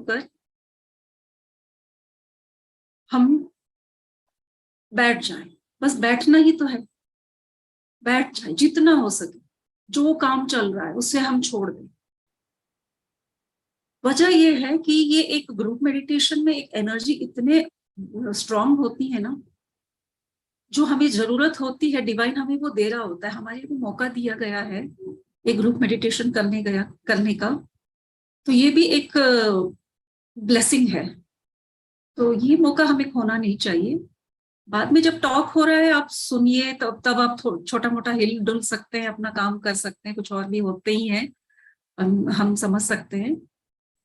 होकर हम बैठ जाएं। बस बैठना ही तो है, बैठ जाए जितना हो सके, जो काम चल रहा है उससे हम छोड़ दें। वजह यह है कि ये एक ग्रुप मेडिटेशन में एक एनर्जी इतने स्ट्रांग होती है ना, जो हमें जरूरत होती है, डिवाइन हमें वो दे रहा होता है, हमारे को मौका दिया गया है एक ग्रुप मेडिटेशन करने का। तो ये भी एक ब्लेसिंग है। तो ये मौका हमें खोना नहीं चाहिए। बाद में जब टॉक हो रहा है आप सुनिए, तब आप छोटा मोटा हिल डुल सकते हैं, अपना काम कर सकते हैं, कुछ और भी होते ही हैं, हम समझ सकते हैं।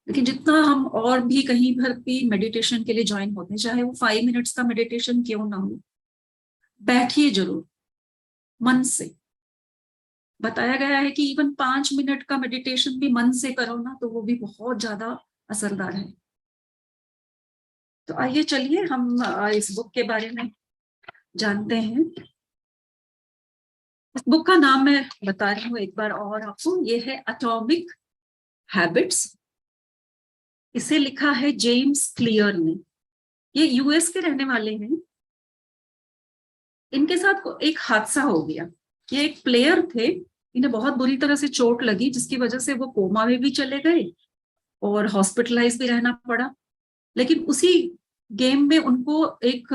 लेकिन जितना हम और भी कहीं पर भी मेडिटेशन के लिए ज्वाइन होते हैं, चाहे वो 5 मिनट्स का मेडिटेशन क्यों ना हो, बैठिए जरूर मन से। बताया गया है कि इवन 5 मिनट का मेडिटेशन भी मन से करो ना, तो वो भी बहुत ज्यादा असरदार है। तो आइए चलिए हम इस बुक के बारे में जानते हैं। इस बुक का नाम मैं बता रही हूँ एक बार और आपको, ये है एटॉमिक हैबिट्स। इसे लिखा है जेम्स क्लियर ने। ये यूएस के रहने वाले हैं। इनके साथ एक हादसा हो गया। ये एक प्लेयर थे, इन्हें बहुत बुरी तरह से चोट लगी, जिसकी वजह से वो कोमा में भी चले गए और हॉस्पिटलाइज भी रहना पड़ा। लेकिन उसी गेम में उनको एक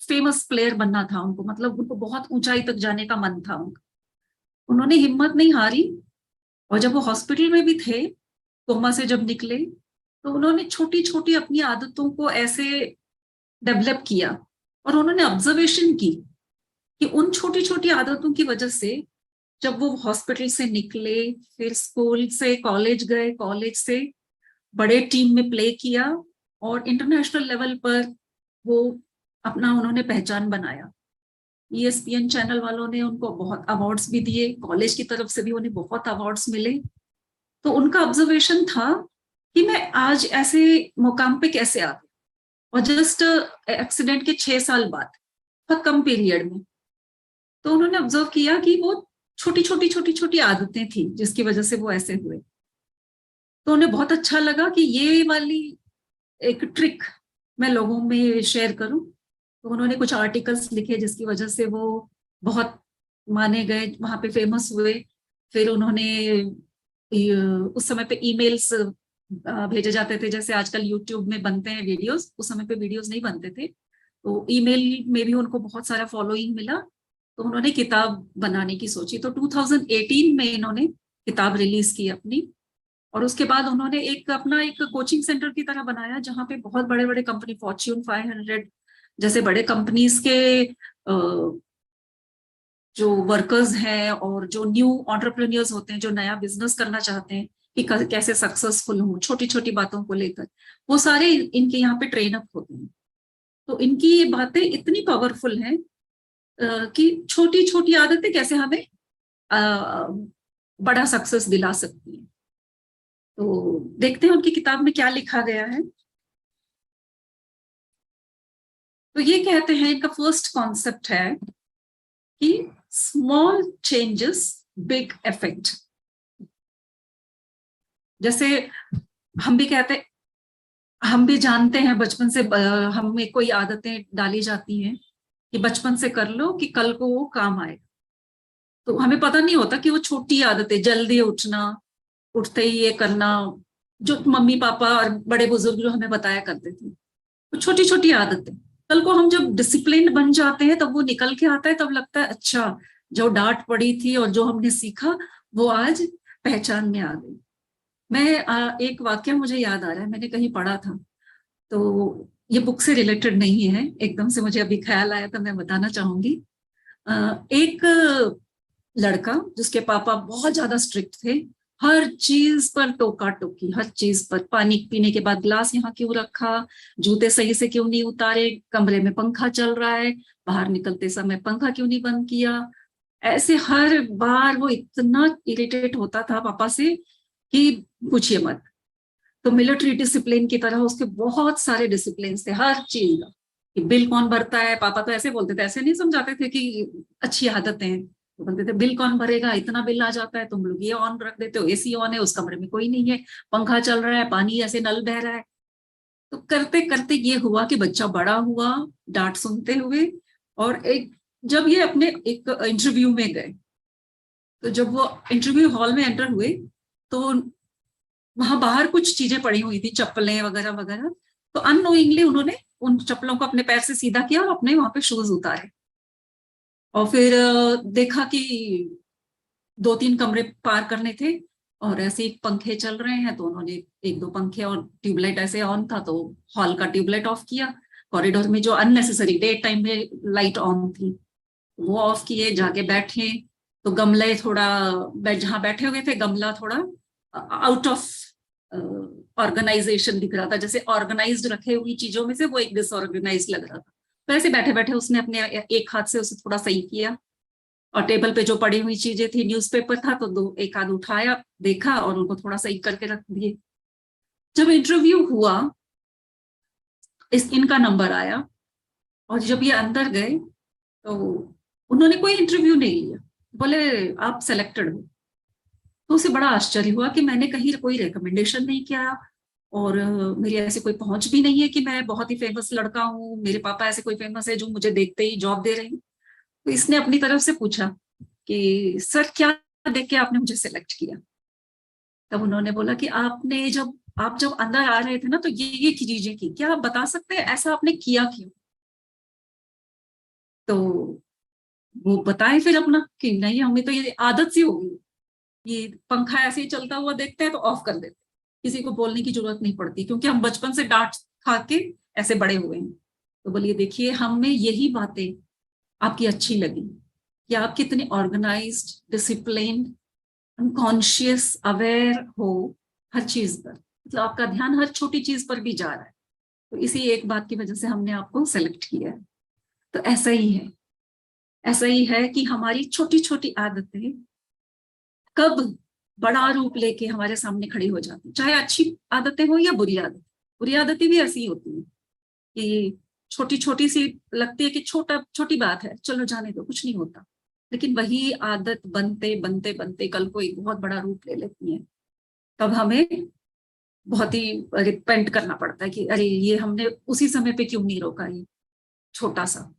फेमस प्लेयर बनना था, उनको मतलब उनको बहुत ऊंचाई तक जाने का मन था उनका। उन्होंने हिम्मत नहीं हारी, और जब वो हॉस्पिटल में भी थे, कोमा से जब निकले, तो उन्होंने छोटी छोटी अपनी आदतों को ऐसे डेवलप किया, और उन्होंने ऑब्जर्वेशन की कि उन छोटी छोटी आदतों की वजह से जब वो हॉस्पिटल से निकले, फिर स्कूल से कॉलेज गए, कॉलेज से बड़े टीम में प्ले किया, और इंटरनेशनल लेवल पर वो अपना उन्होंने पहचान बनाया। ESPN चैनल वालों ने उनको बहुत अवार्ड्स भी दिए, कॉलेज की तरफ से भी उन्हें बहुत अवार्ड्स मिले। तो उनका ऑब्जर्वेशन था कि मैं आज ऐसे मुकाम पे कैसे आ गई, और जस्ट एक्सीडेंट के 6 साल बाद, बहुत कम पीरियड में। तो उन्होंने ऑब्जर्व किया कि वो छोटी छोटी आदतें थी जिसकी वजह से वो ऐसे हुए। तो उन्हें बहुत अच्छा लगा कि ये वाली एक ट्रिक मैं लोगों में शेयर करूं। तो उन्होंने कुछ आर्टिकल्स लिखे जिसकी वजह से वो बहुत माने गए, वहां पे फेमस हुए। फिर उन्होंने उस समय पे ईमेल्स भेजे जाते थे, जैसे आजकल यूट्यूब में बनते हैं वीडियोस, उस समय पे वीडियोस नहीं बनते थे। तो ईमेल में भी उनको बहुत सारा फॉलोइंग मिला। तो उन्होंने किताब बनाने की सोची। तो 2018 में इन्होंने किताब रिलीज की अपनी, और उसके बाद उन्होंने एक अपना एक कोचिंग सेंटर की तरह बनाया, जहां पे बहुत बड़े बड़े कंपनी, फॉर्च्यून 500 जैसे बड़े कंपनीज के जो वर्कर्स हैं और जो न्यू एंटरप्रेन्योर्स होते हैं, जो नया बिजनेस करना चाहते हैं कि कैसे सक्सेसफुल हो छोटी छोटी बातों को लेकर, वो सारे इनके यहाँ पे ट्रेन अप होते हैं। तो इनकी ये बातें इतनी पावरफुल हैं कि छोटी छोटी आदतें कैसे हमें बड़ा सक्सेस दिला सकती हैं। तो देखते हैं उनकी किताब में क्या लिखा गया है। तो ये कहते हैं, इनका फर्स्ट कॉन्सेप्ट है कि स्मॉल चेंजेस बिग इफेक्ट। जैसे हम भी कहते, हम भी जानते हैं बचपन से, हमें कोई आदतें डाली जाती हैं कि बचपन से कर लो कि कल को वो काम आएगा। तो हमें पता नहीं होता कि वो छोटी आदतें, जल्दी उठना, उठते ही ये करना, जो मम्मी पापा और बड़े बुजुर्ग जो हमें बताया करते थे, तो छोटी छोटी आदतें कल को हम जब डिसिप्लिन बन जाते हैं, तब वो निकल के आता है, तब लगता है अच्छा, जो डांट पड़ी थी और जो हमने सीखा वो आज पहचान में आ गई। मैं एक वाक्य मुझे याद आ रहा है, मैंने कहीं पढ़ा था, तो ये बुक से रिलेटेड नहीं है, एकदम से मुझे अभी ख्याल आया तो मैं बताना चाहूंगी। एक लड़का जिसके पापा बहुत ज्यादा स्ट्रिक्ट थे, हर चीज पर टोका टोकी, हर चीज पर, पानी पीने के बाद ग्लास यहाँ क्यों रखा, जूते सही से क्यों नहीं उतारे, कमरे में पंखा चल रहा है, बाहर निकलते समय पंखा क्यों नहीं बंद किया। ऐसे हर बार वो इतना इरिटेट होता था पापा से कि पूछिए मत। तो मिलिट्री डिसिप्लिन की तरह उसके बहुत सारे डिसिप्लिन थे हर चीज का, कि बिल कौन भरता है, पापा तो ऐसे बोलते थे, ऐसे नहीं समझाते थे कि अच्छी आदतें हैं, तो बोलते थे बिल कौन भरेगा, इतना बिल आ जाता है, तुम लोग ये ऑन रख देते हो, एसी ऑन है, उस कमरे में कोई नहीं है, पंखा चल रहा है, पानी ऐसे नल बह रहा है। तो करते करते ये हुआ कि बच्चा बड़ा हुआ डांट सुनते हुए। और एक जब ये अपने एक इंटरव्यू में गए, तो जब वो इंटरव्यू हॉल में एंटर हुए, तो वहां बाहर कुछ चीजें पड़ी हुई थी, चप्पलें वगैरह वगैरह। तो अननोइंगली उन्होंने उन चप्पलों को अपने पैर से सीधा किया और अपने वहां पे शूज उतारे। और फिर देखा कि 2-3 कमरे पार करने थे, और ऐसे ही पंखे चल रहे हैं, तो उन्होंने 1-2 पंखे और ट्यूबलाइट ऐसे ऑन था तो हॉल का ट्यूबलाइट ऑफ किया। कॉरिडोर में जो अननेसेसरी डे टाइम में लाइट ऑन थी वो ऑफ किए, जाके बैठे। तो गमले थोड़ा, जहां बैठे हुए थे गमला थोड़ा आउट ऑफ ऑर्गेनाइजेशन दिख रहा था, जैसे ऑर्गेनाइज्ड रखे हुई चीजों में से वो एक डिसऑर्गेनाइज लग रहा था। तो ऐसे बैठे बैठे उसने अपने एक हाथ से उसे थोड़ा सही किया। और टेबल पे जो पड़ी हुई चीजें थी, न्यूज़पेपर था, तो एक आध उठाया, देखा और उनको थोड़ा सही करके रख दिए। जब इंटरव्यू हुआ, इनका नंबर आया, और जब ये अंदर गए तो उन्होंने कोई इंटरव्यू नहीं लिया, बोले आप सेलेक्टेड हो। तो उसे बड़ा आश्चर्य हुआ कि मैंने कहीं कोई रिकमेंडेशन नहीं किया, और मेरी ऐसी कोई पहुंच भी नहीं है कि मैं बहुत ही फेमस लड़का हूँ, मेरे पापा ऐसे कोई फेमस है जो मुझे देखते ही जॉब दे रहे हैं। तो इसने अपनी तरफ से पूछा कि सर क्या देख के आपने मुझे सेलेक्ट किया। तब उन्होंने बोला कि आप जब अंदर आ रहे थे ना, तो ये चीजें की, क्या आप बता सकते हैं ऐसा आपने किया क्यों। तो वो बताए फिर अपना कि नहीं, हमें तो ये आदत सी हो गई, ये पंखा ऐसे ही चलता हुआ देखते हैं तो ऑफ कर देते, किसी को बोलने की जरूरत नहीं पड़ती, क्योंकि हम बचपन से डांट खा के ऐसे बड़े हुए हैं। तो बोलिए देखिए, हमें यही बातें आपकी अच्छी लगी कि आप कितने ऑर्गेनाइज्ड, डिसिप्लिन, अनकॉन्शियस, अवेयर हो हर चीज पर, मतलब आपका ध्यान हर छोटी चीज पर भी जा रहा है। तो इसी एक बात की वजह से हमने आपको सेलेक्ट किया है। तो ऐसा ही है, ऐसा ही है कि हमारी छोटी छोटी आदतें कब बड़ा रूप लेके हमारे सामने खड़ी हो जाती, चाहे अच्छी आदतें हो या बुरी आदतें। बुरी आदतें भी ऐसी होती है कि छोटी छोटी सी लगती है कि छोटी बात है, चलो जाने दो, कुछ नहीं होता। लेकिन वही आदत बनते बनते बनते कल को एक बहुत बड़ा रूप ले लेती है। तब हमें बहुत ही रिपेंट करना पड़ता है कि अरे ये हमने उसी समय पे क्यों नहीं रोका, ये छोटा सा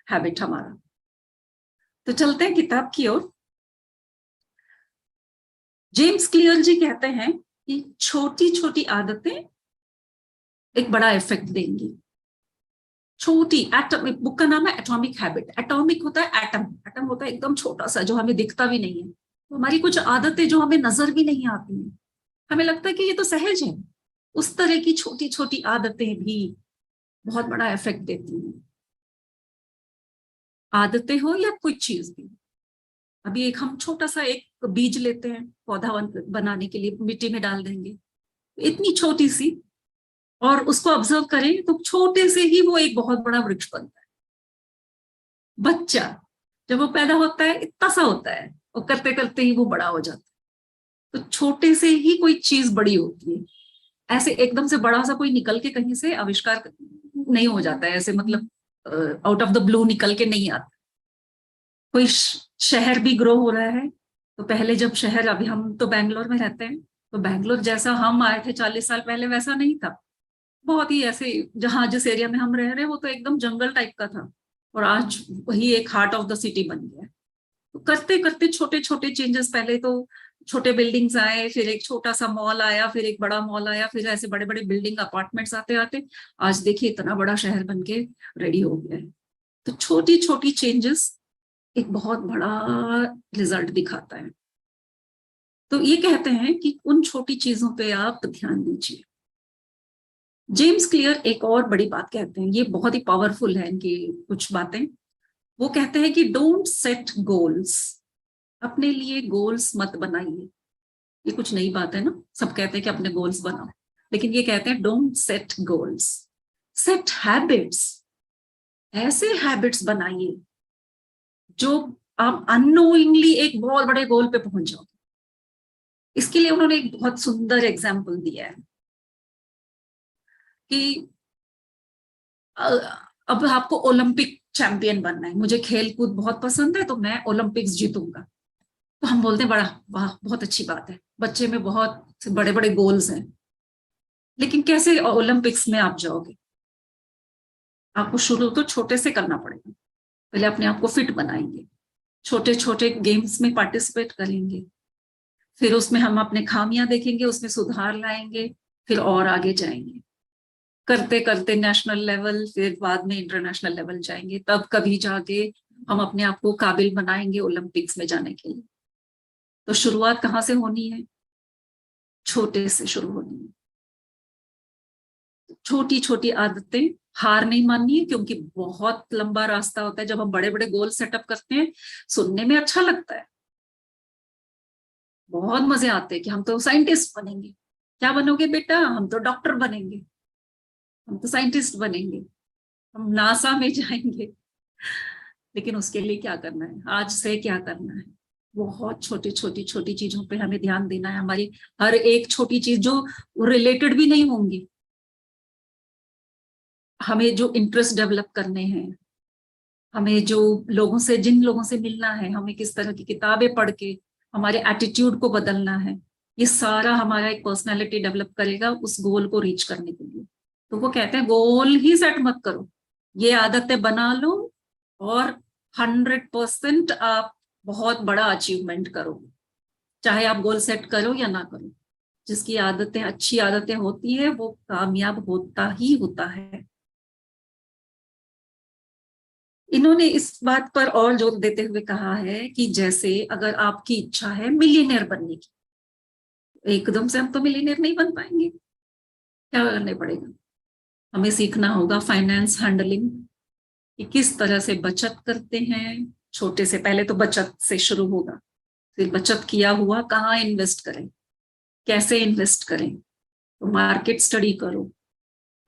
हैबिट हमारा। तो चलते हैं किताब की ओर। जेम्स क्लियर जी कहते हैं कि छोटी छोटी आदतें एक बड़ा इफेक्ट देंगी। छोटी एटॉमिक, बुक का नाम है एटॉमिक हैबिट। एटॉमिक होता है एटम, एटम होता है एकदम छोटा सा जो हमें दिखता भी नहीं है। तो हमारी कुछ आदतें जो हमें नजर भी नहीं आती हैं, हमें लगता है कि ये तो सहज है, उस तरह की छोटी छोटी आदतें भी बहुत बड़ा इफेक्ट देती हैं। आदतें हो या कोई चीज भी। अभी एक हम छोटा सा एक बीज लेते हैं, पौधा बनाने के लिए मिट्टी में डाल देंगे, इतनी छोटी सी, और उसको ऑब्जर्व करें तो छोटे से ही वो एक बहुत बड़ा वृक्ष बनता है। बच्चा जब वो पैदा होता है इतना सा होता है, और करते करते ही वो बड़ा हो जाता है। तो छोटे से ही कोई चीज बड़ी होती है, ऐसे एकदम से बड़ा सा कोई निकल के कहीं से आविष्कार नहीं हो जाता है, ऐसे मतलब आउट ऑफ द ब्लू निकल के नहीं आता। कोई शहर भी ग्रो हो रहा है, तो पहले जब शहर, अभी हम तो बैंगलोर में रहते हैं, तो बैंगलोर जैसा हम आए थे 40 साल पहले वैसा नहीं था। बहुत ही ऐसे, जहां जिस एरिया में हम रह रहे हैं वो तो एकदम जंगल टाइप का था, और आज वही एक हार्ट ऑफ द सिटी बन गया है। तो करते करते छोटे छोटे चेंजेस, पहले तो छोटे बिल्डिंग्स आए, फिर एक छोटा सा मॉल आया, फिर एक बड़ा मॉल आया, फिर ऐसे बड़े बड़े बिल्डिंग अपार्टमेंट्स आते आते आज देखिए इतना बड़ा शहर बन के रेडी हो गया है। तो छोटी छोटी चेंजेस एक बहुत बड़ा रिजल्ट दिखाता है। तो ये कहते हैं कि उन छोटी चीजों पे आप ध्यान दीजिए। जेम्स क्लियर एक और बड़ी बात कहते हैं, ये बहुत ही पावरफुल है इनकी कुछ बातें। वो कहते हैं कि डोंट सेट गोल्स, अपने लिए गोल्स मत बनाइए। ये कुछ नई बात है ना, सब कहते हैं कि अपने गोल्स बनाओ, लेकिन ये कहते हैं don't set goals, set habits. ऐसे हैबिट्स बनाइए जो आप अननोइंगली एक बहुत बड़े गोल पे पहुंच जाओ। इसके लिए उन्होंने एक बहुत सुंदर एग्जाम्पल दिया है कि अब आपको ओलंपिक चैंपियन बनना है, मुझे खेल कूद बहुत पसंद है तो मैं ओलंपिक्स जीतूंगा। तो हम बोलते हैं बड़ा वाह बहुत अच्छी बात है, बच्चे में बहुत बड़े बड़े गोल्स हैं, लेकिन कैसे ओलंपिक्स में आप जाओगे? आपको शुरू तो छोटे से करना पड़ेगा। पहले अपने आप को फिट बनाएंगे, छोटे छोटे गेम्स में पार्टिसिपेट करेंगे, फिर उसमें हम अपने खामियां देखेंगे, उसमें सुधार लाएंगे, फिर और आगे जाएंगे, करते करते नेशनल लेवल, फिर बाद में इंटरनेशनल लेवल जाएंगे, तब कभी जाके हम अपने आप को काबिल बनाएंगे ओलंपिक्स में जाने के लिए। तो शुरुआत कहाँ से होनी है? छोटे से शुरू होनी है। छोटी छोटी आदतें, हार नहीं माननी है, क्योंकि बहुत लंबा रास्ता होता है। जब हम बड़े बड़े गोल सेटअप करते हैं, सुनने में अच्छा लगता है, बहुत मजे आते हैं कि हम तो साइंटिस्ट बनेंगे। क्या बनोगे बेटा? हम तो डॉक्टर बनेंगे, हम तो साइंटिस्ट बनेंगे, हम नासा में जाएंगे। लेकिन उसके लिए क्या करना है, आज से क्या करना है? बहुत छोटी छोटी छोटी चीजों पे हमें ध्यान देना है। हमारी हर एक छोटी चीज जो रिलेटेड भी नहीं होंगी, हमें जो इंटरेस्ट डेवलप करने हैं, हमें जो लोगों से, जिन लोगों से मिलना है, हमें किस तरह की किताबें पढ़ के हमारे एटीट्यूड को बदलना है, ये सारा हमारा एक पर्सनालिटी डेवलप करेगा उस गोल को रीच करने के लिए। तो वो कहते हैं गोल ही सेट मत करो, ये आदतें बना लो और 100% आप बहुत बड़ा अचीवमेंट करोगे। चाहे आप गोल सेट करो या ना करो, जिसकी आदतें अच्छी आदतें होती है वो कामयाब होता ही होता है। इन्होंने इस बात पर और जोर देते हुए कहा है कि जैसे अगर आपकी इच्छा है मिलियनेयर बनने की, एकदम से हम तो मिलियनेयर नहीं बन पाएंगे। क्या करने पड़ेगा? हमें सीखना होगा फाइनेंस हैंडलिंग, कि किस तरह से बचत करते हैं। छोटे से, पहले तो बचत से शुरू होगा, फिर बचत किया हुआ कहाँ इन्वेस्ट करें, कैसे इन्वेस्ट करें। तो मार्केट स्टडी करो,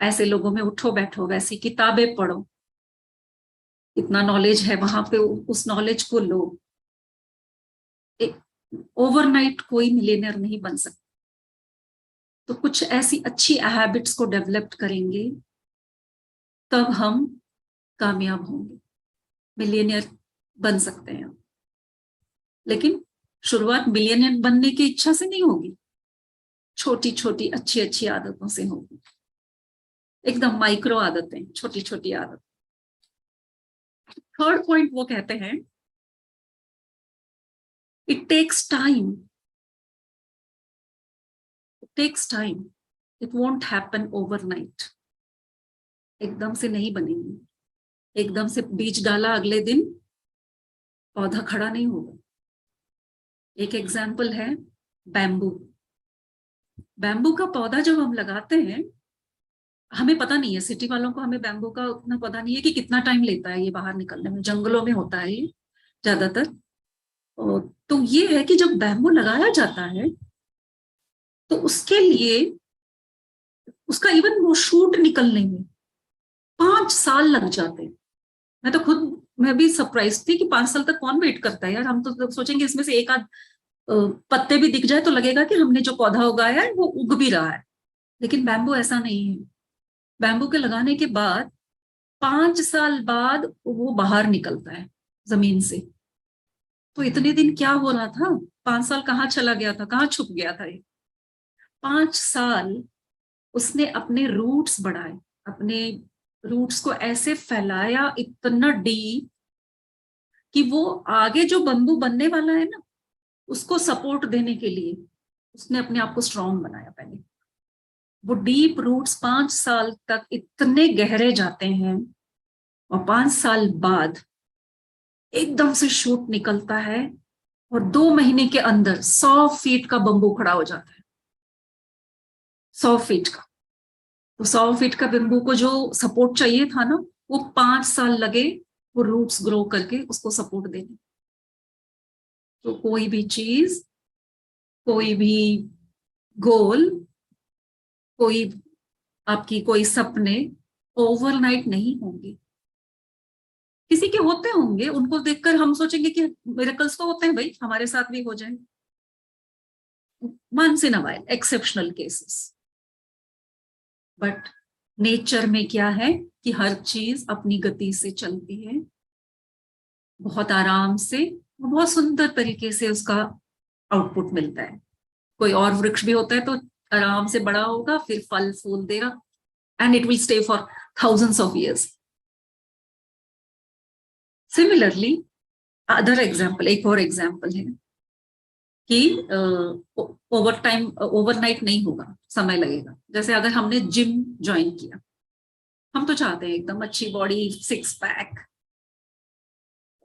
ऐसे लोगों में उठो बैठो, वैसी किताबें पढ़ो, इतना नॉलेज है वहां पे उस नॉलेज को लो। एक ओवरनाइट कोई मिलियनर नहीं बन सकता। तो कुछ ऐसी अच्छी हैबिट्स को डेवलप करेंगे, तब हम कामयाब होंगे, मिलियनियर बन सकते हैं। लेकिन शुरुआत मिलियनियर बनने की इच्छा से नहीं होगी, छोटी छोटी अच्छी अच्छी आदतों से होगी, एकदम माइक्रो आदतें, छोटी छोटी आदत। थर्ड पॉइंट वो कहते हैं, it takes time, it takes time, it won't happen overnight. एकदम से नहीं बनेंगे, एकदम से बीज डाला अगले दिन पौधा खड़ा नहीं होगा। एक एग्जाम्पल है बैम्बू। बैम्बू का पौधा जब हम लगाते हैं, हमें पता नहीं है, सिटी वालों को, हमें बैम्बू का उतना पता नहीं है कि कितना टाइम लेता है ये बाहर निकलने में। जंगलों में होता है ये ज्यादातर। तो ये है कि जब बैम्बू लगाया जाता है तो उसके लिए, उसका इवन वो शूट निकलने में 5 साल लग जाते हैं। मैं तो खुद, मैं भी सरप्राइज थी कि 5 साल तक कौन वेट करता है यार। हम तो सोचेंगे इसमें से एक आध पत्ते भी दिख जाए तो लगेगा कि हमने जो पौधा उगाया है वो उग भी रहा है। लेकिन बैम्बू ऐसा नहीं है। बैम्बू के लगाने के बाद 5 साल बाद वो बाहर निकलता है जमीन से। तो इतने दिन क्या हो रहा था? 5 साल कहाँ चला गया था, कहाँ छुप गया था ये? 5 साल उसने अपने रूट्स बढ़ाए, अपने रूट्स को ऐसे फैलाया इतना डीप कि वो आगे जो बंबू बनने वाला है ना, उसको सपोर्ट देने के लिए उसने अपने आप को स्ट्रांग बनाया पहले। वो डीप रूट्स 5 साल तक इतने गहरे जाते हैं, और 5 साल बाद एकदम से शूट निकलता है, और 2 महीने के अंदर 100 फीट का बंबू खड़ा हो जाता है। 100 फीट का। तो 100 फीट का बंबू को जो सपोर्ट चाहिए था ना, वो 5 साल लगे वो रूट्स ग्रो करके उसको सपोर्ट देने। तो कोई भी चीज, कोई भी गोल, कोई आपकी कोई सपने ओवरनाइट नहीं होंगे। किसी के होते होंगे, उनको देखकर हम सोचेंगे कि मिरेकल्स तो होते हैं भाई, हमारे साथ भी हो जाए। Once in a while, exceptional cases. But nature में क्या है कि हर चीज अपनी गति से चलती है, बहुत आराम से, बहुत सुंदर तरीके से उसका आउटपुट मिलता है। कोई और वृक्ष भी होता है तो आराम से बड़ा होगा, फिर फल फूल देगा, and it will stay for thousands of years. Similarly other example, एक और एग्जाम्पल है कि ओवर टाइम, ओवरनाइट नहीं होगा, समय लगेगा। जैसे अगर हमने जिम ज्वाइन किया, हम तो चाहते हैं एकदम अच्छी बॉडी, सिक्स पैक,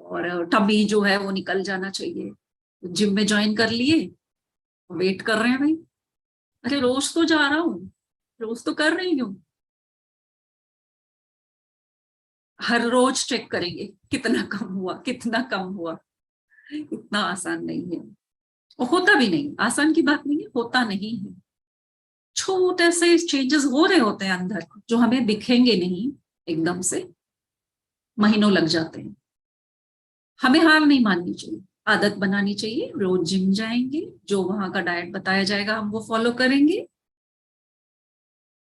और टमी जो है वो निकल जाना चाहिए। तो जिम में ज्वाइन कर लिए, वेट कर रहे हैं भाई, अरे रोज तो जा रहा हूँ, रोज तो कर रही हूँ, हर रोज चेक करेंगे कितना कम हुआ, कितना कम हुआ। इतना आसान नहीं है, और होता भी नहीं, आसान की बात नहीं है, होता नहीं है। छोटे से चेंजेस हो रहे होते हैं अंदर, जो हमें दिखेंगे नहीं एकदम से, महीनों लग जाते हैं। हमें हार नहीं माननी चाहिए, आदत बनानी चाहिए, रोज जिम जाएंगे, जो वहां का डाइट बताया जाएगा हम वो फॉलो करेंगे,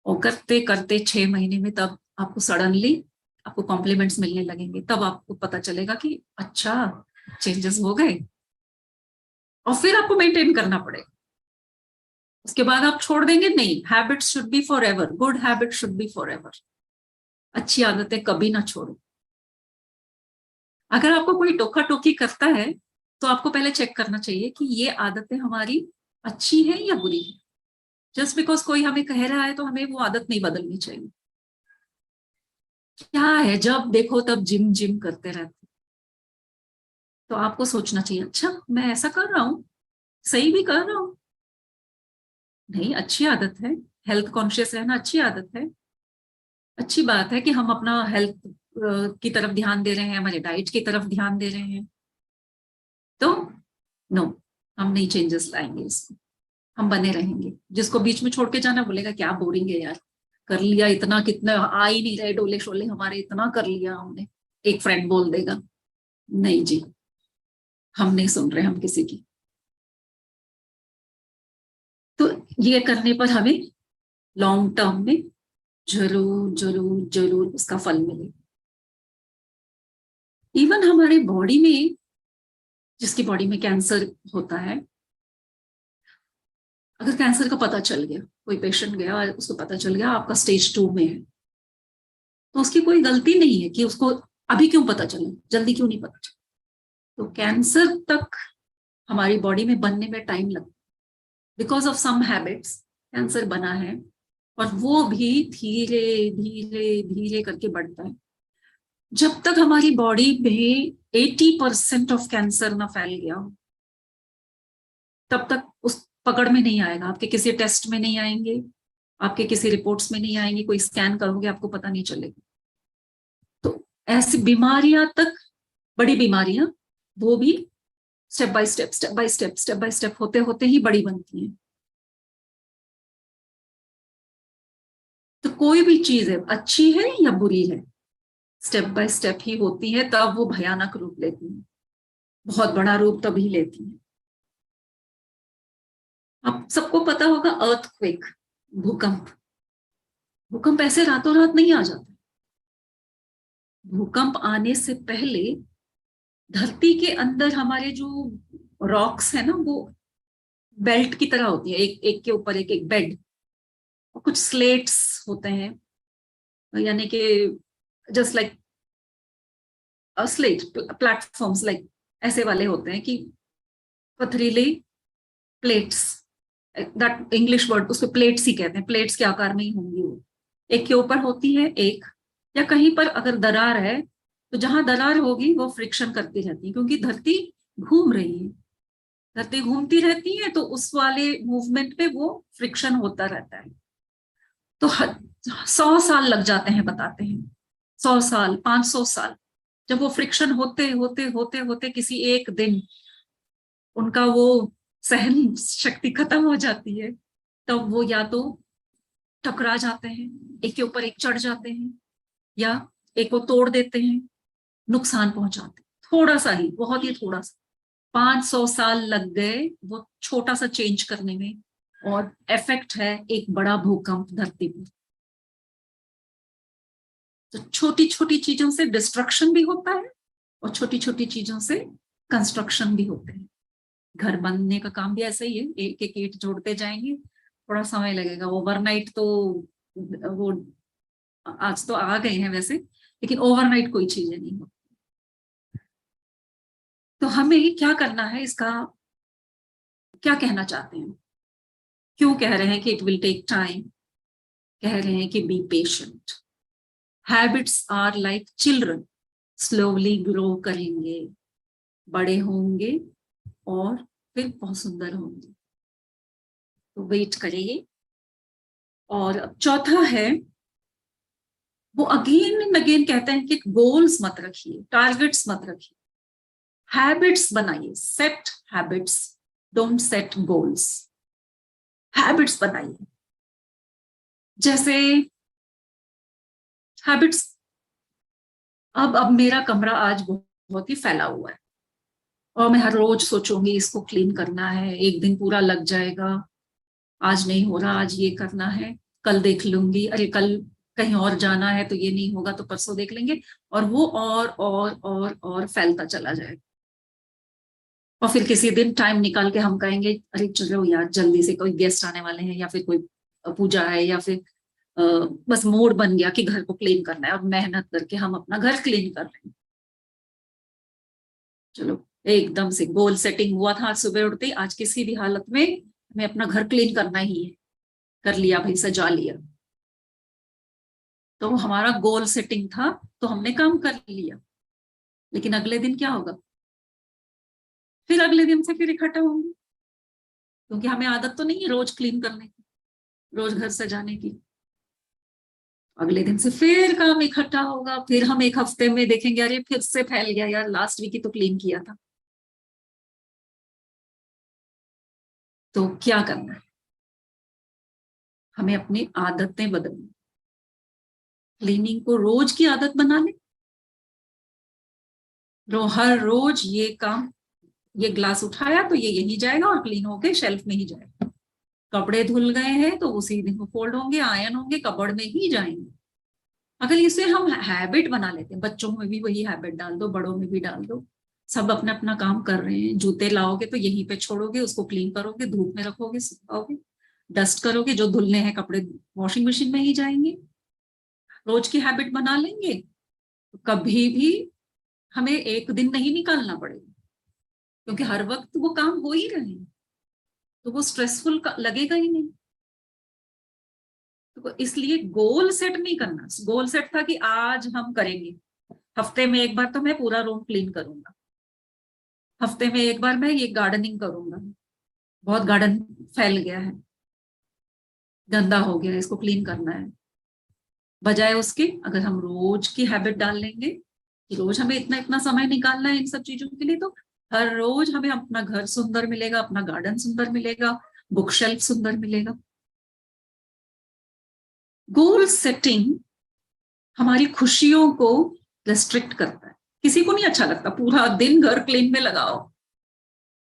और करते करते 6 महीने में तब आपको सडनली आपको कॉम्प्लीमेंट्स मिलने लगेंगे, तब आपको पता चलेगा कि अच्छा चेंजेस हो गए। और फिर आपको मेंटेन करना पड़ेगा, उसके बाद आप छोड़ देंगे नहीं। Habits should be for ever, good habit should be for ever. अच्छी आदतें कभी ना छोड़ो। अगर आपको कोई टोका टोकी करता है तो आपको पहले चेक करना चाहिए कि ये आदतें हमारी अच्छी है या बुरी है। जस्ट बिकॉज कोई हमें कह रहा है तो हमें वो आदत नहीं बदलनी चाहिए। क्या है, जब देखो तब जिम जिम करते रहते, तो आपको सोचना चाहिए अच्छा मैं ऐसा कर रहा हूँ, सही भी कर रहा हूँ, नहीं अच्छी आदत है, हेल्थ कॉन्शियस रहना अच्छी आदत है। अच्छी बात है कि हम अपना हेल्थ की तरफ ध्यान दे रहे हैं, हमारे डाइट की तरफ ध्यान दे रहे हैं। तो नो, हम नहीं चेंजेस लाएंगे इसमें, हम बने रहेंगे। जिसको बीच में छोड़ के जाना बोलेगा क्या बोरिंग है यार, कर लिया इतना, कितना आ ही नहीं रहे डोले शोले हमारे, इतना कर लिया हमने, एक फ्रेंड बोल देगा। नहीं जी, हम नहीं सुन रहे हम किसी की। तो ये करने पर हमें लॉन्ग टर्म में जरूर जरूर जरूर उसका फल मिले। इवन हमारे बॉडी में, जिसकी बॉडी में कैंसर होता है, अगर कैंसर का पता चल गया, कोई पेशेंट गया उसको पता चल गया आपका स्टेज 2 में है, तो उसकी कोई गलती नहीं है कि उसको अभी क्यों पता चला, जल्दी क्यों नहीं पता चला। तो कैंसर तक हमारी बॉडी में बनने में टाइम लगता है, because of some habits cancer बना है, और वो भी धीरे धीरे धीरे करके बढ़ता है। जब तक हमारी बॉडी में 80% ऑफ कैंसर ना फैल गया हो, तब तक उस पकड़ में नहीं आएगा, आपके किसी टेस्ट में नहीं आएंगे, आपके किसी रिपोर्ट्स में नहीं आएंगे, कोई स्कैन करोगे आपको पता नहीं चलेगा। तो ऐसी बीमारियां तक, बड़ी बीमारियां, वो भी step by step, step by step, step by step होते होते ही बड़ी बनती हैं। तो कोई भी चीज है, अच्छी है या बुरी है, स्टेप बाय स्टेप ही होती है, तब वो भयानक रूप लेती है, बहुत बड़ा रूप तभी लेती है। आप सबको पता होगा अर्थक्वेक, भूकंप। भूकंप ऐसे रातों रात नहीं आ जाता। भूकंप आने से पहले धरती के अंदर हमारे जो रॉक्स है ना, वो बेल्ट की तरह होती है, एक एक के ऊपर एक एक बेड, और कुछ स्लेट्स होते हैं, यानी कि just like slate platforms, like ऐसे वाले होते हैं कि पथरीले प्लेट्स, दैट इंग्लिश वर्ड, उसको प्लेट्स ही कहते हैं, प्लेट्स के आकार में ही होंगी वो, एक के ऊपर होती है एक, या कहीं पर अगर दरार है तो जहां दरार होगी वो फ्रिक्शन करती रहती है, क्योंकि धरती घूम रही है, धरती घूमती रहती है, तो उस वाले मूवमेंट पे वो फ्रिक्शन होता रहता है। तो 100 साल लग जाते हैं बताते हैं, 100 साल, 500 साल, जब वो फ्रिक्शन होते होते होते होते किसी एक दिन उनका वो सहन शक्ति खत्म हो जाती है, तब वो या तो टकरा जाते हैं, एक के ऊपर एक चढ़ जाते हैं, या एक को तोड़ देते हैं, नुकसान पहुंचाते हैं, थोड़ा सा ही, बहुत ही थोड़ा सा। 500 साल लग गए वो छोटा सा चेंज करने में, और इफेक्ट है एक बड़ा भूकंप धरती पर। तो छोटी छोटी चीजों से डिस्ट्रक्शन भी होता है और छोटी छोटी चीजों से कंस्ट्रक्शन भी होते हैं। घर बनने का काम भी ऐसा ही है, एक एक ईंट जोड़ते जाएंगे, थोड़ा समय लगेगा। ओवरनाइट तो वो आज तो आ गए हैं वैसे, लेकिन ओवरनाइट कोई चीजें नहीं हो। तो हमें क्या करना है, इसका क्या कहना चाहते हैं, क्यों कह रहे हैं कि इट विल टेक टाइम, कह रहे हैं कि be patient. Habits are like children, slowly grow करेंगे, बड़े होंगे और फिर बहुत सुंदर होंगे। तो वेट करिए। और अब चौथा है, वो अगेन एंड अगेन कहते हैं कि गोल्स मत रखिए, टारगेट्स मत रखिए, हैबिट्स बनाइए। Set habits, don't set goals. Habits बनाइए। जैसे हैबिट्स, अब मेरा कमरा आज बहुत ही फैला हुआ है और मैं हर रोज सोचूंगी इसको क्लीन करना है, एक दिन पूरा लग जाएगा, आज नहीं हो रहा, आज ये करना है, कल देख लूंगी, अरे कल कहीं और जाना है तो ये नहीं होगा तो परसों देख लेंगे, और वो और फैलता चला जाएगा। और फिर किसी दिन टाइम निकाल के हम कहेंगे अरे चलो यार जल्दी से, कोई गेस्ट आने वाले हैं या फिर कोई पूजा है या फिर बस मूड बन गया कि घर को क्लीन करना है, और मेहनत करके हम अपना घर क्लीन कर रहे हैं। चलो, एकदम से गोल सेटिंग हुआ था आज सुबह उठते ही, आज किसी भी हालत में हमें अपना घर क्लीन करना ही है, कर लिया भाई, सजा लिया। तो हमारा गोल सेटिंग था, तो हमने काम कर लिया। लेकिन अगले दिन क्या होगा, फिर अगले दिन से फिर इकट्ठा होंगे, क्योंकि हमें आदत तो नहीं है रोज क्लीन करने की, रोज घर सजाने की। अगले दिन से फिर काम इकट्ठा होगा, फिर हम एक हफ्ते में देखेंगे अरे फिर से फैल गया यार, लास्ट वीक ही तो क्लीन किया था। तो क्या करना है, हमें अपनी आदतें बदलनी। क्लीनिंग को रोज की आदत बना ले। हर रोज ये काम, ये ग्लास उठाया तो ये यही जाएगा और क्लीन होके शेल्फ में ही जाएगा। कपड़े धुल गए हैं तो उसी दिन फोल्ड होंगे, आयन होंगे, कपड़ में ही जाएंगे। अगर इसे हम हैबिट बना लेते हैं, बच्चों में भी वही हैबिट डाल दो, बड़ों में भी डाल दो, सब अपना अपना काम कर रहे हैं, जूते लाओगे तो यहीं पे छोड़ोगे, उसको क्लीन करोगे, धूप में रखोगे, सुखाओगे, डस्ट करोगे, जो धुलने हैं कपड़े वॉशिंग मशीन में ही जाएंगे। रोज की हैबिट बना लेंगे तो कभी भी हमें एक दिन नहीं निकालना पड़ेगा, क्योंकि हर वक्त वो काम हो ही रहे हैं, तो वो स्ट्रेसफुल लगेगा ही नहीं। तो इसलिए गोल सेट नहीं करना। गोल सेट था कि आज हम करेंगे, हफ्ते में एक बार तो मैं पूरा रूम क्लीन करूंगा, हफ्ते में एक बार मैं ये गार्डनिंग करूंगा, बहुत गार्डन फैल गया है, गंदा हो गया है, इसको क्लीन करना है। बजाय उसके अगर हम रोज की हैबिट डाल लेंगे कि रोज हमें इतना इतना समय निकालना है इन सब चीजों के लिए, तो हर रोज हमें अपना घर सुंदर मिलेगा, अपना गार्डन सुंदर मिलेगा, बुक शेल्फ सुंदर मिलेगा। गोल सेटिंग हमारी खुशियों को रेस्ट्रिक्ट करता है। किसी को नहीं अच्छा लगता पूरा दिन घर क्लीन में लगाओ,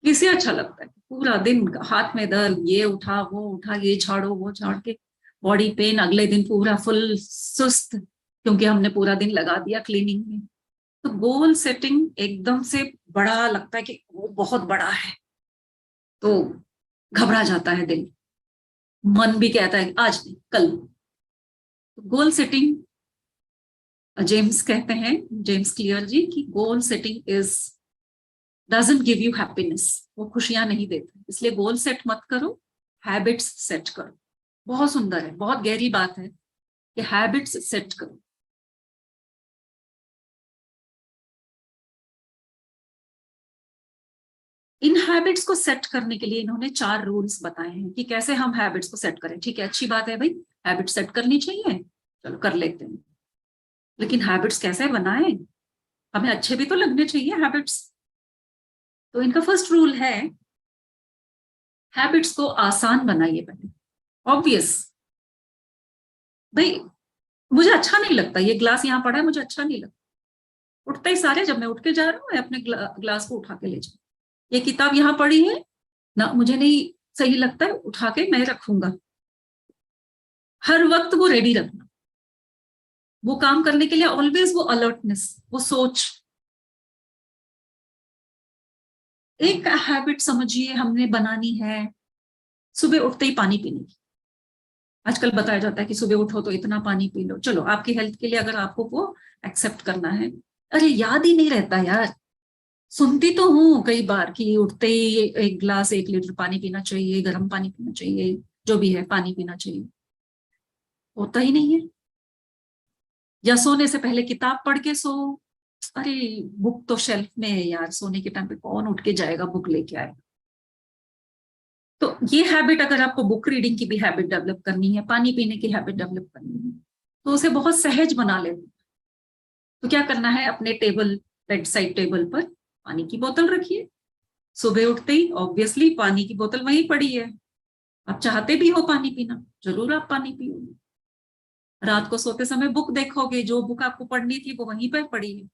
किसे अच्छा लगता है पूरा दिन हाथ में दर्द, ये उठा वो उठा, ये झाड़ो वो झाड़ के, बॉडी पेन, अगले दिन पूरा फुल सुस्त, क्योंकि हमने पूरा दिन लगा दिया क्लीनिंग में। तो गोल सेटिंग एकदम से बड़ा लगता है कि वो बहुत बड़ा है, तो घबरा जाता है दिल, मन भी कहता है आज नहीं कल। तो गोल सेटिंग, जेम्स कहते हैं, जेम्स क्लियर जी, कि goal setting is doesn't give you happiness, वो खुशियां नहीं देते, इसलिए गोल सेट मत करो, हैबिट्स सेट करो। बहुत सुंदर है, बहुत गहरी बात है कि हैबिट्स सेट करो। इन हैबिट्स को सेट करने के लिए इन्होंने 4 रूल्स बताए हैं कि कैसे हम हैबिट्स को सेट करें। ठीक है, अच्छी बात है भाई, हैबिट सेट करनी चाहिए, चलो कर लेते हैं, लेकिन हैबिट्स कैसे बनाएं, हमें अच्छे भी तो लगने चाहिए हैबिट्स। तो इनका फर्स्ट रूल है, हैबिट्स को आसान बनाइए पहले। ऑब्वियस भाई, मुझे अच्छा नहीं लगता ये ग्लास यहाँ पड़ा है, मुझे अच्छा नहीं लगता, उठते ही सारे, जब मैं उठ के जा रहा हूँ मैं अपने ग्लास को उठा के ले जाऊँ, ये किताब यहाँ पड़ी है ना, मुझे नहीं सही लगता है, उठा के मैं रखूंगा। हर वक्त वो रेडी रखना, वो काम करने के लिए ऑलवेज वो अलर्टनेस, वो सोच। एक हैबिट समझिए हमने बनानी है, सुबह उठते ही पानी पीने की। आजकल बताया जाता है कि सुबह उठो तो इतना पानी पी लो, चलो आपकी हेल्थ के लिए अगर आपको वो एक्सेप्ट करना है। अरे याद ही नहीं रहता यार। सुनती तो हूँ कई बार कि उठते ही 1 गिलास 1 लीटर पानी पीना चाहिए, गर्म पानी पीना चाहिए, जो भी है पानी पीना चाहिए, होता ही नहीं है। या सोने से पहले किताब पढ़ के सो। अरे बुक तो शेल्फ में है यार, सोने के टाइम पे कौन उठ के जाएगा बुक लेके आए। तो ये हैबिट, अगर आपको बुक रीडिंग की भी हैबिट डेवलप करनी है, पानी पीने की हैबिट डेवलप करनी है, तो उसे बहुत सहज बना ले। तो क्या करना है, अपने टेबल, बेड साइड टेबल पर पानी की बोतल रखिए। सुबह उठते ही ऑब्वियसली पानी की बोतल वहीं पड़ी है। आप चाहते भी हो पानी पीना, जरूर आप पानी पियोगे। रात को सोते समय बुक देखोगे, जो बुक आपको पढ़नी थी वो वहीं पर पड़ी है,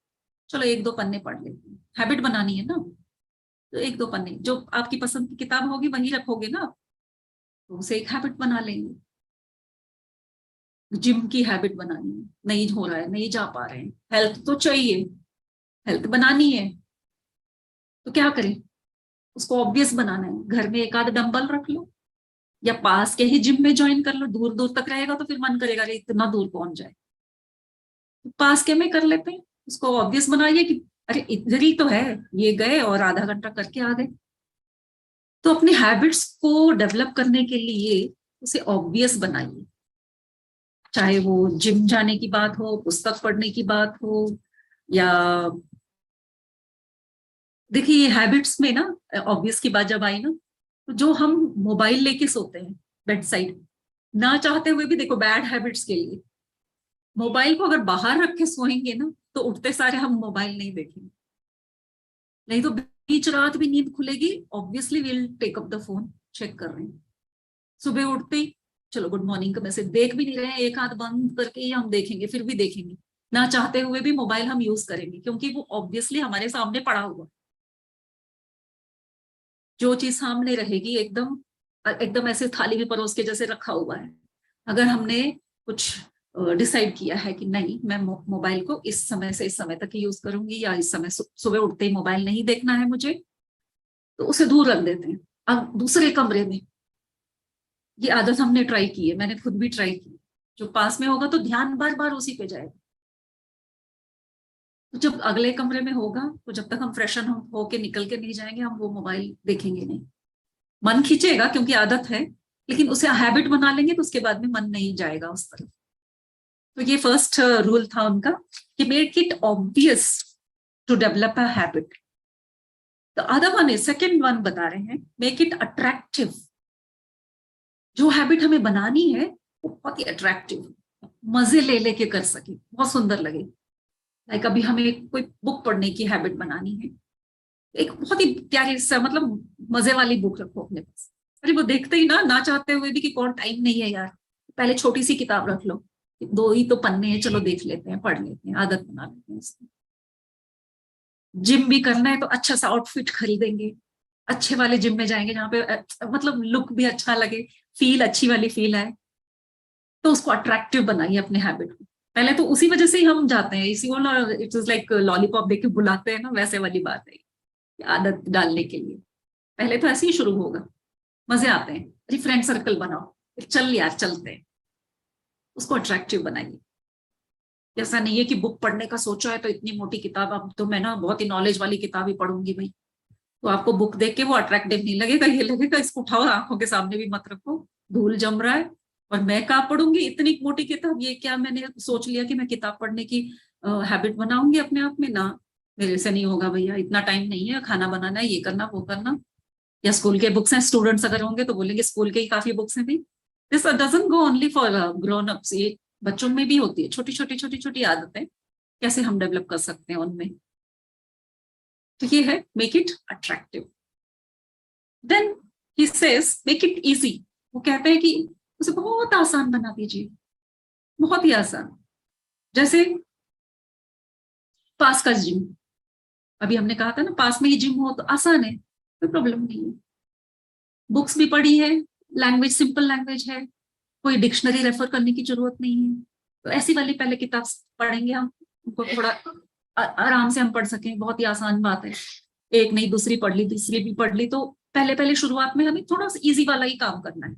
चलो 1-2 पन्ने पढ़ लेते हैं, हैबिट बनानी है ना। तो 1-2 पन्ने जो आपकी पसंद की किताब होगी वहीं रखोगे ना, तो उसे एक हैबिट बना लेंगे। जिम की हैबिट बनानी है, नहीं हो रहा है, नहीं जा पा रहे हैं, हेल्थ तो चाहिए, हेल्थ बनानी है, तो क्या करें, उसको ऑब्वियस बनाना है। घर में एक आध डंबल रख लो, या पास के ही जिम में ज्वाइन कर लो। दूर दूर तक रहेगा तो फिर मन करेगा अरे इतना दूर कौन जाए, तो पास के में कर लेते हैं। उसको ऑब्वियस बनाइए कि अरे इधर ही तो है, ये गए और आधा घंटा करके आ गए। तो अपने हैबिट्स को डेवलप करने के लिए उसे ऑब्वियस बनाइए। चाहे वो जिम जाने की बात हो, पुस्तक पढ़ने की बात हो, या देखिए हैबिट्स में ना, ऑब्वियस की बात जब आई ना, तो जो हम मोबाइल लेके सोते हैं बेड साइड, ना चाहते हुए भी, देखो बैड हैबिट्स के लिए, मोबाइल को अगर बाहर रख के सोएंगे ना, तो उठते सारे हम मोबाइल नहीं देखेंगे। नहीं तो बीच रात भी नींद खुलेगी, obviously will take up the phone, check कर रहे हैं। सुबह उठते ही चलो गुड मॉर्निंग का मैसेज देख भी नहीं रहे हैं, एक हाथ बंद करके ही हम देखेंगे, फिर भी देखेंगे। ना चाहते हुए भी मोबाइल हम यूज करेंगे, क्योंकि वो ऑब्वियसली हमारे सामने पड़ा हुआ। जो चीज सामने रहेगी एकदम, एकदम ऐसे थाली में परोस के जैसे रखा हुआ है। अगर हमने कुछ डिसाइड किया है कि नहीं मैं मोबाइल को इस समय से इस समय तक ही यूज करूंगी, या इस समय सुबह उठते ही मोबाइल नहीं देखना है मुझे, तो उसे दूर रख देते हैं। अब दूसरे कमरे में, ये आदत हमने ट्राई की है, मैंने खुद भी ट्राई की। जो पास में होगा तो ध्यान बार बार उसी पे जाएगा। तो जब अगले कमरे में होगा, तो जब तक हम फ्रेशन होके निकल के नहीं जाएंगे, हम वो मोबाइल देखेंगे नहीं। मन खींचेगा क्योंकि आदत है, लेकिन उसे हैबिट बना लेंगे तो उसके बाद में मन नहीं जाएगा उस तरफ। तो ये फर्स्ट रूल था उनका, कि make it obvious to develop a habit. तो अदर वन, सेकेंड वन बता रहे हैं, मेक इट अट्रैक्टिव। जो हैबिट हमें बनानी है वो बहुत ही अट्रैक्टिव, मजे ले लेके कर सके, बहुत सुंदर लगे। लाइक अभी हमें कोई बुक पढ़ने की हैबिट बनानी है, एक बहुत ही प्यारी सा, मतलब मजे वाली बुक रखो अपने पास। अरे वो देखते ही ना चाहते हुए भी कि कौन, टाइम नहीं है यार, पहले छोटी सी किताब रख लो, 2 ही तो पन्ने हैं, चलो देख लेते हैं, पढ़ लेते हैं, आदत बना लेते हैं इसकी। जिम भी करना है तो अच्छा सा आउटफिट खरीदेंगे, अच्छे वाले जिम में जाएंगे जहाँ पे मतलब लुक भी अच्छा लगे, फील अच्छी वाली फील आए। तो उसको अट्रैक्टिव बनाइए अपने हैबिट को। पहले तो उसी वजह से ही हम जाते हैं, इसी वो, इट इज लाइक लॉलीपॉप देके बुलाते हैं ना, वैसे वाली बात है आदत डालने के लिए। पहले तो ऐसे ही शुरू होगा, मजे आते हैं, अरे फ्रेंड सर्कल बनाओ, चल यार चलते हैं, उसको अट्रैक्टिव बनाइए। ऐसा नहीं है कि बुक पढ़ने का सोचा है तो इतनी मोटी किताब, अब तो मैं ना बहुत ही नॉलेज वाली किताब ही पढ़ूंगी भाई, तो आपको बुक देख के वो अट्रैक्टिव नहीं लगेगा, ये लगेगा इसको उठाओ आंखों के सामने भी मत रखो, धूल जम रहा है, और मैं कहाँ पढ़ूंगी इतनी मोटी किताब, ये क्या मैंने सोच लिया कि मैं किताब पढ़ने की हैबिट बनाऊंगी अपने आप में ना, मेरे से नहीं होगा भैया, इतना टाइम नहीं है, खाना बनाना है, ये करना वो करना। या स्कूल के बुक्स हैं, स्टूडेंट्स अगर होंगे तो बोलेंगे स्कूल के ही काफी बुक्स हैं भी। This doesn't go only for grown ups, ये बच्चों में भी होती है, छोटी छोटी छोटी छोटी आदतें कैसे हम डेवलप कर सकते हैं उनमें। तो ये है make it attractive. Then he says make it easy. वो कहते हैं कि उसे बहुत आसान बना दीजिए, बहुत ही आसान। जैसे पास का जिम, अभी हमने कहा था ना पास में ही जिम हो तो आसान है, कोई प्रॉब्लम नहीं है। बुक्स भी पढ़ी है, लैंग्वेज सिंपल लैंग्वेज है, कोई डिक्शनरी रेफर करने की जरूरत नहीं है। तो ऐसी वाली पहले किताब पढ़ेंगे हम, उनको थोड़ा आराम से हम पढ़ सकें, बहुत ही आसान बात है। एक नहीं दूसरी पढ़ ली, तीसरी भी पढ़ ली, तो पहले पहले शुरुआत में हमें थोड़ा सा इजी वाला ही काम करना है।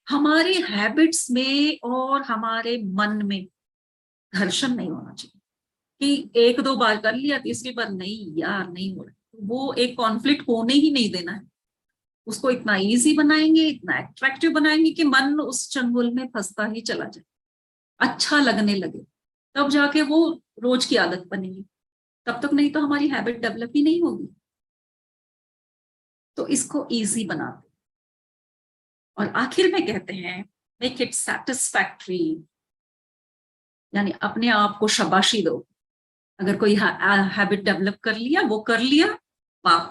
हमारे हैबिट्स में और हमारे मन में घर्षण नहीं होना चाहिए कि एक दो बार कर लिया, तीसरी बार नहीं यार नहीं हो रहा, वो एक कॉन्फ्लिक्ट होने ही नहीं देना है। उसको इतना इजी बनाएंगे, इतना अट्रैक्टिव बनाएंगे कि मन उस चंगुल में फंसता ही चला जाए, अच्छा लगने लगे, तब जाके वो रोज की आदत बनेगी। तब तक नहीं तो हमारी हैबिट डेवलप ही नहीं होगी। तो इसको इजी बनाते और आखिर में कहते हैं मेक इट सेटिस्फैक्ट्री, यानी अपने आप को शाबाशी दो। अगर कोई हैबिट डेवलप कर लिया, वो कर लिया, वाह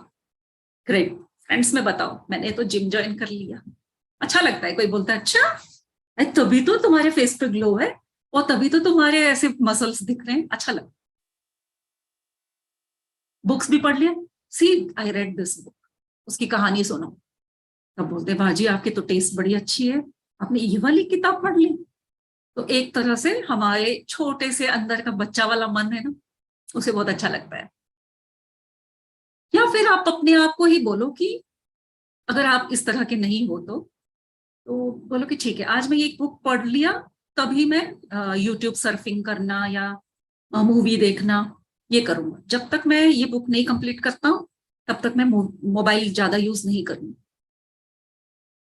ग्रेट, फ्रेंड्स में बताओ मैंने तो जिम ज्वाइन कर लिया। अच्छा लगता है, कोई बोलता है अच्छा तभी तो तुम्हारे फेस पे ग्लो है और तभी तो तुम्हारे ऐसे मसल्स दिख रहे हैं, अच्छा लगता। बुक्स भी पढ़ लिया, सी आई रेड दिस बुक, उसकी कहानी सुनो, तब बोलते भाजी आपकी तो टेस्ट बड़ी अच्छी है, आपने ये वाली किताब पढ़ ली। तो एक तरह से हमारे छोटे से अंदर का बच्चा वाला मन है ना, उसे बहुत अच्छा लगता है। या फिर आप अपने आप को ही बोलो कि अगर आप इस तरह के नहीं हो तो बोलो कि ठीक है आज मैं ये बुक पढ़ लिया, तभी मैं यूट्यूब सर्फिंग करना या मूवी देखना ये करूंगा। जब तक मैं ये बुक नहीं कंप्लीट करता हूँ तब तक मैं मोबाइल ज्यादा यूज नहीं करूंगी।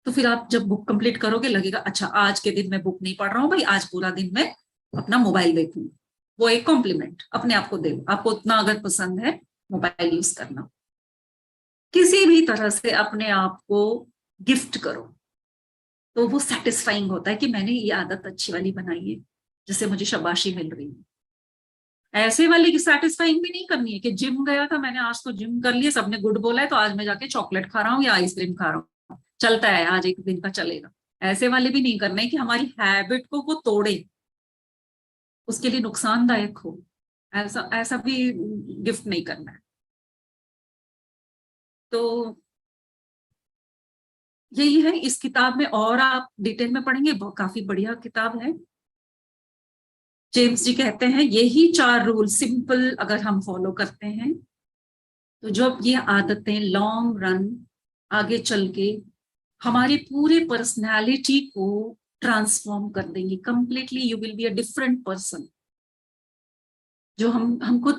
तो फिर आप जब बुक कंप्लीट करोगे लगेगा अच्छा आज के दिन मैं बुक नहीं पढ़ रहा हूँ भाई, आज पूरा दिन मैं अपना मोबाइल देखूंगा। वो एक कॉम्प्लीमेंट अपने आप को दे, आपको उतना अगर पसंद है मोबाइल यूज करना, किसी भी तरह से अपने आप को गिफ्ट करो, तो वो सेटिस्फाइंग होता है कि मैंने ये आदत अच्छी वाली बनाई है जिससे मुझे शाबाशी मिल रही है। ऐसे वाली की सेटिस्फाइंग भी नहीं करनी है कि जिम गया था मैंने, आज तो जिम कर लिया, सबने गुड बोला है तो आज मैं जाके चॉकलेट खा रहा हूँ या आइसक्रीम खा रहा हूँ, चलता है आज एक दिन का चलेगा। ऐसे वाले भी नहीं करना है कि हमारी हैबिट को वो तोड़े, उसके लिए नुकसानदायक हो, ऐसा ऐसा भी गिफ्ट नहीं करना है। तो यही है इस किताब में, और आप डिटेल में पढ़ेंगे, काफी बढ़िया किताब है। जेम्स जी कहते हैं यही चार रूल सिंपल अगर हम फॉलो करते हैं तो जब ये आदतें लॉन्ग रन आगे चल के हमारी पूरी पर्सनैलिटी को ट्रांसफॉर्म कर देंगी completely, you will be a different person. जो हमको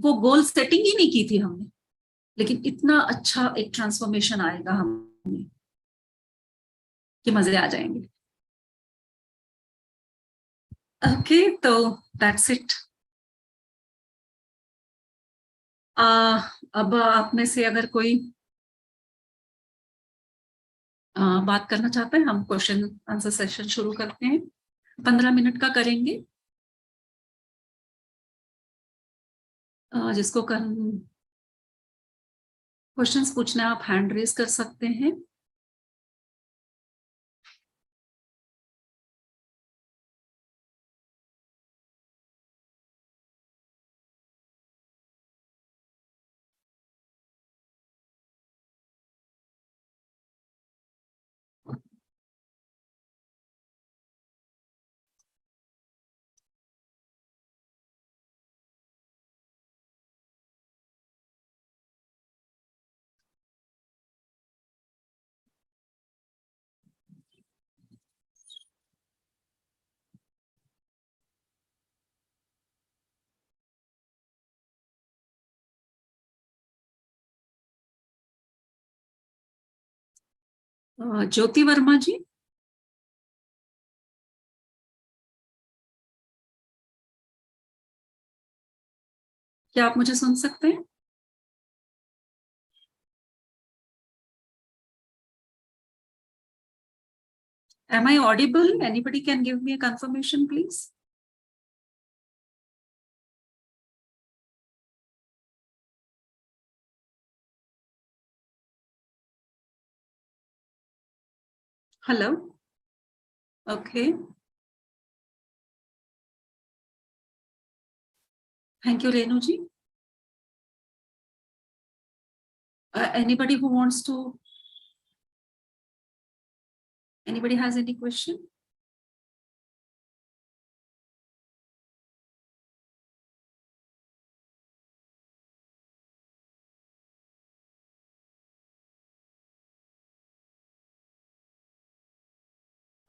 वो गोल सेटिंग ही नहीं की थी हमने, लेकिन इतना अच्छा एक ट्रांसफॉर्मेशन आएगा हमें कि मजे आ जाएंगे। ओके तो दैट्स इट। अब आप में से अगर कोई बात करना चाहता है, हम क्वेश्चन आंसर सेशन शुरू करते हैं, 15 मिनट का करेंगे। जिसको क्वेश्चंस पूछना है आप हैंड रेज कर सकते हैं। ज्योति वर्मा जी, क्या आप मुझे सुन सकते हैं? Am I audible? Anybody can give me a confirmation, please? Hello? Okay. Thank you, Renu ji. Anybody who wants to, anybody has any question?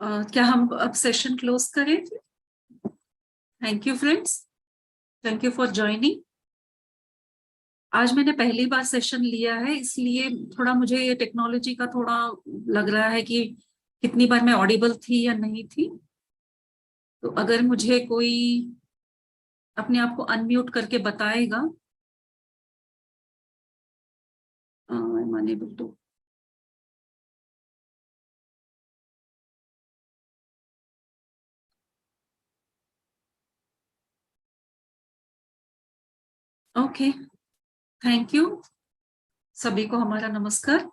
क्या हम अब सेशन क्लोज करें? Thank you friends, thank you for joining. आज मैंने पहली बार session लिया है, इसलिए थोड़ा मुझे ये टेक्नोलॉजी का थोड़ा लग रहा है कि कितनी बार मैं ऑडिबल थी या नहीं थी। तो अगर मुझे कोई अपने आप को अनम्यूट करके बताएगा। Enable to. Okay, thank you सभी को, हमारा नमस्कार।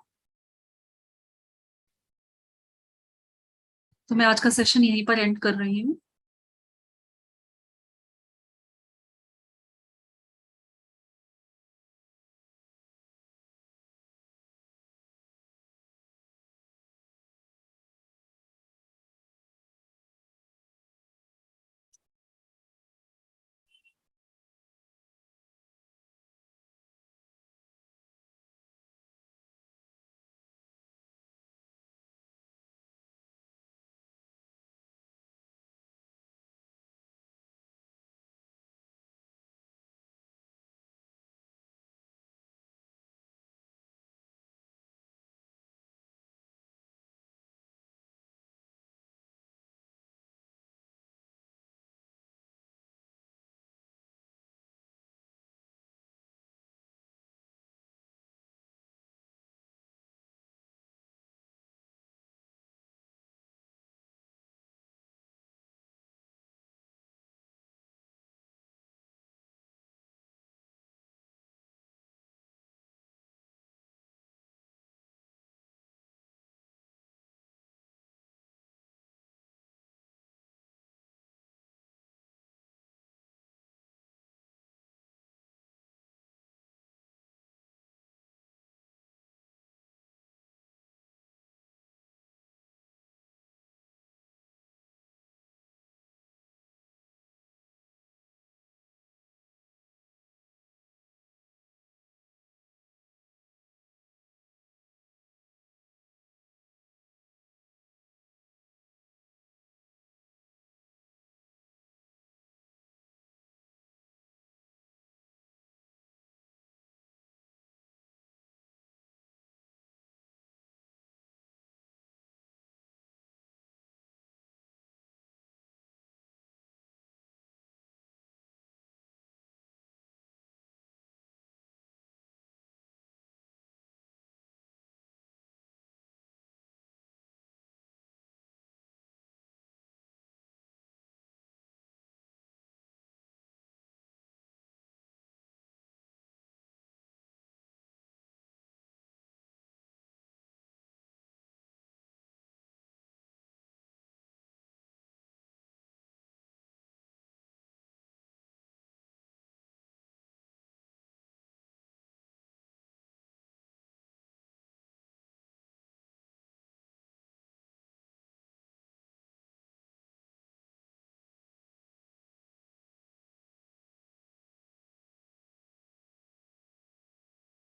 तो मैं आज का सेशन यहीं पर एंड कर रही हूँ।